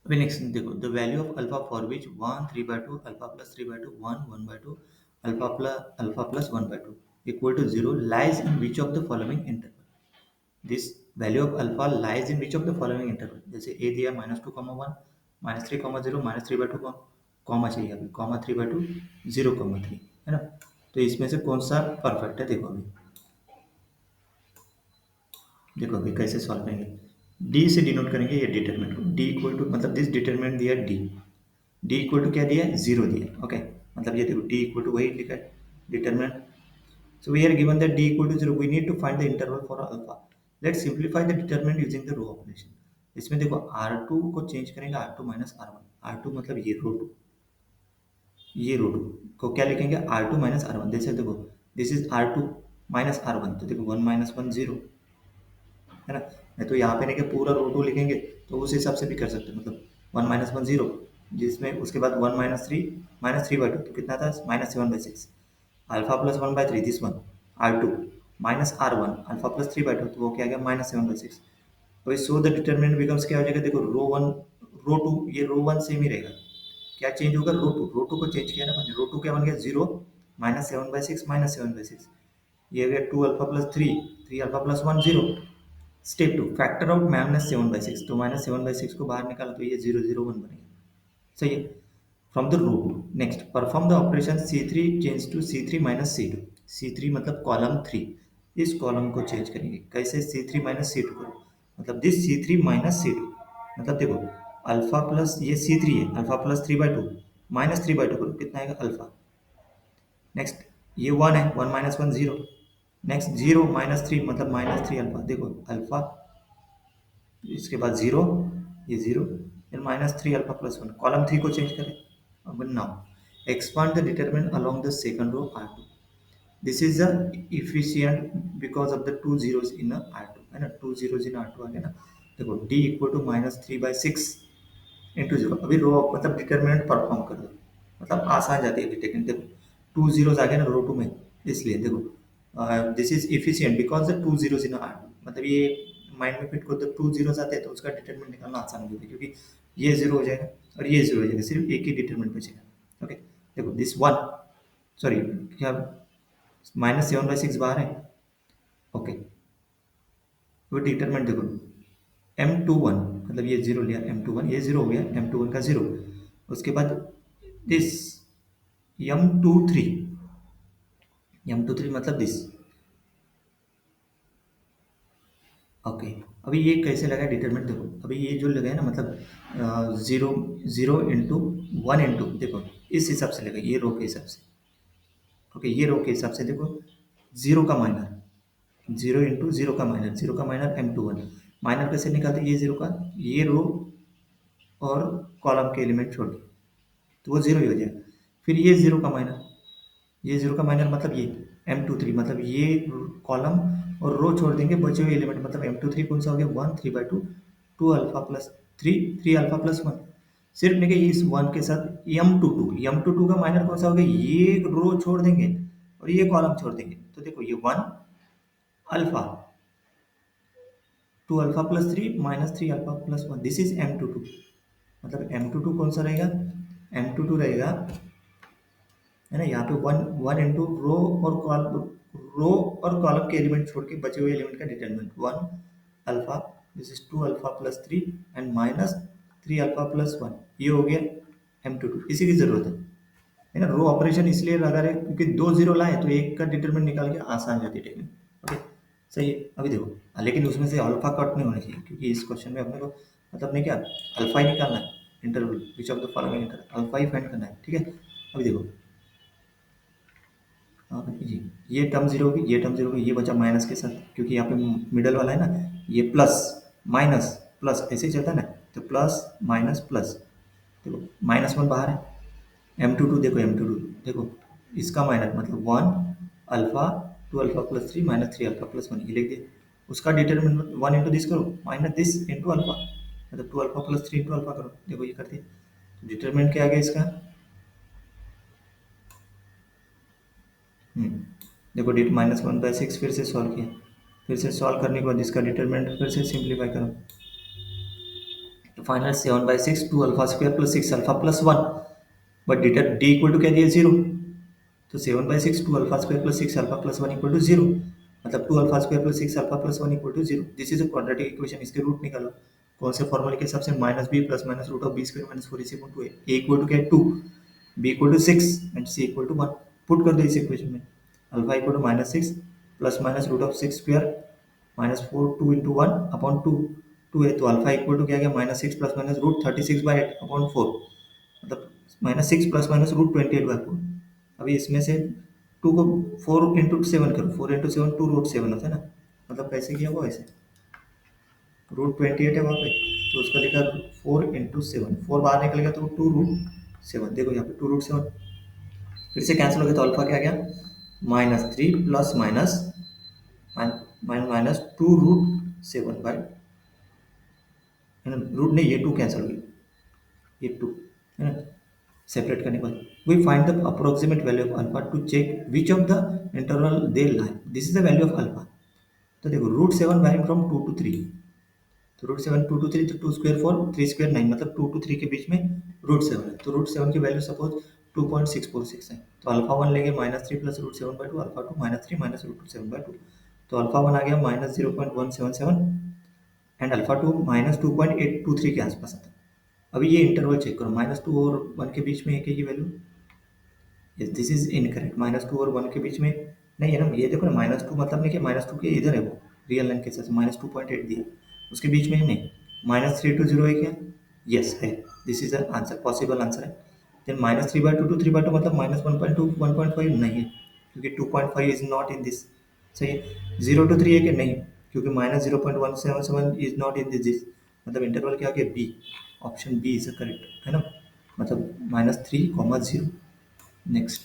अभी नेक्स्ट देखो, the value of alpha for which 1 3/2 alpha plus 3/2 1 1/2 alpha plus 1/2 equal to 0 lies in which of the following interval. This value of alpha lies in which of the following interval. जैसे A दिया -2, 1 -3, 0 -3/2 comma चाहिए अभी (3/2 0, 3) है ना। तो इसमें से कौन सा परफेक्ट है देखो अभी। देखो अभी कैसे सॉल्व करेंगे। डी से डिनोट करेंगे ये डिटरमिनेंट को। डी इक्वल टू मतलब दिस डिटरमिनेंट दिया डी। डी इक्वल टू क्या दिया है 0 दिया। ओके, मतलब ये देखो डी इक्वल टू वही लिखा है determinant. So we are given that d equal to 0. We need to find the interval for alpha. Let's simplify the determinant using the row operation. इसमें देखो R2 को चेंज करेंगे R2 माइनस R1। R2 मतलब ये रो 2, ये रो 2 को क्या लिखेंगे R2 माइनस R1। जैसे देखो this is R2 minus R1, तो देखो 1 माइनस 1 0, है ना। नहीं तो यहाँ पे नहीं कि पूरा रो 2 लिखेंगे, तो उस हिसाब से भी कर सकते हैं। मतलब 1 माइनस 1 0, जिसमें उसके बाद 1 -3 -3/2 तो कितना था -7/6 alpha plus 1/3 this one R2 minus R1 alpha plus 3/2 तो वो क्या आ गया -7/6। तो सो द डिटरमिनेंट बिकम्स क्या हो जाएगा देखो रो 1 रो 2, ये रो 1 सेम ही रहेगा। क्या चेंज होगा रो 2 को चेंज किया ना मैंने। रो 2 क्या बन गया 0 -7/6 -7/6। ये हो गया 2 alpha plus 3 3 alpha plus 1 0। Step 2 factor out -7/6, तो -7/6 को बाहर निकाला तो ये 0 0 1 बनेगा। सही है। From the row 2 next perform the operation C3 change to C3 minus C2। C3 मतलब कॉलम 3, इस कॉलम को चेंज करेंगे कैसे C3 माइनस C2 करो। मतलब दिस C3 माइनस C2 मतलब देखो अल्फा प्लस ये C3 है अल्फा प्लस 3/2 माइनस 3/2 करो कितना आएगा अल्फा। नेक्स्ट ये 1 है 1 माइनस 1 0। नेक्स्ट 0 -3 मतलब -3 अल्फा। देखो अल्फा इसके बाद 0 ये 0 फिर -3 अल्फा प्लस 1 कॉलम 3 को चेंज करें। अब now expand the determinant along the second row R2। This is the efficient because of the two zeros in a R2 है ना। two zeros in R2 आ गया ना। देखो D equal to -3/6 into zero. अभी row मतलब determinant perform कर दो, मतलब आसान जाती है अभी टेक्निक। देखो टू जीरोज आ गए ना रो 2 में, इसलिए देखो this is efficient because the two zeros in are. मतलब ये माइंड में फिट को जब टू जीरोज आते हैं तो उसका डिटरमिनेंट निकालना आसान हो जाता है, क्योंकि ये जीरो हो जाएगा और ये जीरो हो जाएगा, सिर्फ एक ही डिटरमिनेंट बचेगा। ओके देखो दिस वन सॉरी क्या -7/6 बाहर है। ओके वो डिटरमिनेंट देखो M21 मतलब ये जीरो लिया M21 ये जीरो हो गया M21 का जीरो। उसके बाद दिस M23 M23 मतलब दिस। ओके अभी ये कैसे लगा डिटरमिनेंट देखो। अभी ये जो लगा है ना मतलब जीरो जीरो इंटू 1 इंटू देखो इस हिसाब से लगा ये रो के हिसाब से। ओके ये रो के हिसाब से देखो जीरो का माइनर 0 इंटू जीरो का माइनर M21 माइनर कैसे निकालते ये जीरो का ये रो और कॉलम के एलिमेंट छोड़ दो तो वो जीरो ही हो जाएगा। फिर ये जीरो का माइनर ये जीरो का माइनर मतलब ये M23 मतलब ये कॉलम और रो छोड़ देंगे बचे हुए एलिमेंट। मतलब M23 कौन सा हो गया 1 3/2 2 अल्फा प्लस 3 3 अल्फा प्लस 1। सिर्फ नहीं कि इस 1 के साथ M22 का माइनर कौन सा हो गया ये रो छोड़ देंगे और ये कॉलम छोड़ देंगे। तो देखो ये 1 alpha 2 alpha plus 3 minus 3 alpha plus 1 this is M22। मतलब M22 कौन सा रहेगा M22 रहेगा है ना। यहाँ पे वन वन इंटू रो और कॉलम के एलिमेंट छोड़ के बचे हुए एलिमेंट का determinant 1 alpha this is 2 alpha plus 3 and minus 3 alpha plus 1 ये हो गया M22। इसी की जरूरत है ना। रो ऑपरेशन इसलिए लगा रहे क्योंकि दो जीरो लाए तो एक का डिटरमिनेंट निकाल के आसान जाती है टेक्निक। ओके सही है। अभी देखो लेकिन उसमें से अल्फा कट नहीं होना चाहिए, क्योंकि इस क्वेश्चन में अपने को मतलब नहीं क्या अल्फा ही निकालना है। Interval which of the following interval alpha he find करना है, ठीक है। अभी देखो हाँ जी ये टर्म जीरो होगी ये टर्म जीरो होगी ये बचा माइनस के साथ, क्योंकि यहाँ पे मिडल वाला है ना ये प्लस माइनस प्लस ऐसे ही चलता है ना। तो प्लस माइनस प्लस देखो -1 बाहर है M22 देखो M22 देखो इसका माइनस मतलब 1 alpha 2 alpha plus 3 -3 alpha plus 1 ये लिख दिया। उसका डिटरमिनेंट 1 इंटू दिस करो माइनस दिस इंटू अल्फा मतलब 2 अल्फा प्लस 3 इंटू अल्फा करो देखो ये कर दिया। डिटरमिनेंट क्या आ गया इसका देखो डिट -1/6 फिर से सॉल्व किया। फिर से सॉल्व करने के बाद इसका डिटरमिनेंट फिर से सिंप्लीफाई करो तो final 7/6 2 alpha square plus 6 alpha plus 1, but data D equal to क्या दिया 0, तो 7/6 2 alpha square plus 6 alpha plus 1 equal to 0, मतलब 2 alpha square plus 6 alpha plus 1 equal to 0। This is a quadratic equation, इसके root निकालो। कौन से फॉर्मूले के हिसाब से? Minus B plus minus root of B square minus 4ac upon 2a। A equal to क्या है 2, B equal to 6 and C equal to 1। Put कर दो इस इक्वेशन में। Alpha equal to -6 plus minus root of 6 square minus 4 2 into 1 upon 2 2 है, तो alpha equal to क्या गया -6 प्लस माइनस रूट 36/8 अपॉन 4, मतलब -6 प्लस माइनस रूट 28/4। अभी इसमें से 2 को 4 इंटू 7 करो, 4 इंटू 7 2 रूट 7 होता है ना, मतलब कैसे किया वो ऐसे रूट 28 है वहाँ पे, तो उसका लिखा 4 इंटू 7, 4 बाहर निकल गया तो 2 रूट 7, देखो यहाँ पे 2 रूट 7, फिर से कैंसिल हो गया तो अल्फा क्या आ गया -3 plus minus minus 2 root 7 by, है ना, रूट नहीं, ये 2 कैंसिल हो गई, ये 2 है ना, सेपरेट करने के बाद we find the approximate value of alpha to check which of the interval they lie, this is the value of alpha. तो देखो रूट 7 वैरिंग फ्रॉम 2 to 3, तो रूट 7 2 to 3, तो 2 स्क्वायर 4 3 स्क्वायर 9, मतलब 2 to 3 के बीच में रूट 7 है, तो root 7 की वैल्यू सपोज 2.646 है, तो अल्फा 1 लेंगे -3 plus root 7/2, alpha 2 -3 minus root 7/2, तो अल्फा 1 आ गया -0.177 एंड अल्फा 2 -2.823 के आसपास आता है। अभी ये इंटरवल चेक करो, -2 और 1 के बीच में है क्या ये value? Yes, this is incorrect, -2 और 1 के बीच में नहीं है ना, ये देखो ना -2 मतलब नहीं कि -2 के इधर है, वो रियल लाइन के साथ -2.8 दिया, उसके बीच में ही नहीं, -3 to 0 है क्या? यस है, this is answer, possible answer है। देन -3/2 to 3/2 मतलब -1.2 1.5 नहीं है, क्योंकि 2.5 इज नॉट इन दिस, सही है। 0 to 3 है कि नहीं, क्योंकि -0.177 इज नॉट इन दिस, मतलब इंटरवल क्या आ गया B, option B is correct, है ना, मतलब -3, 0। नेक्स्ट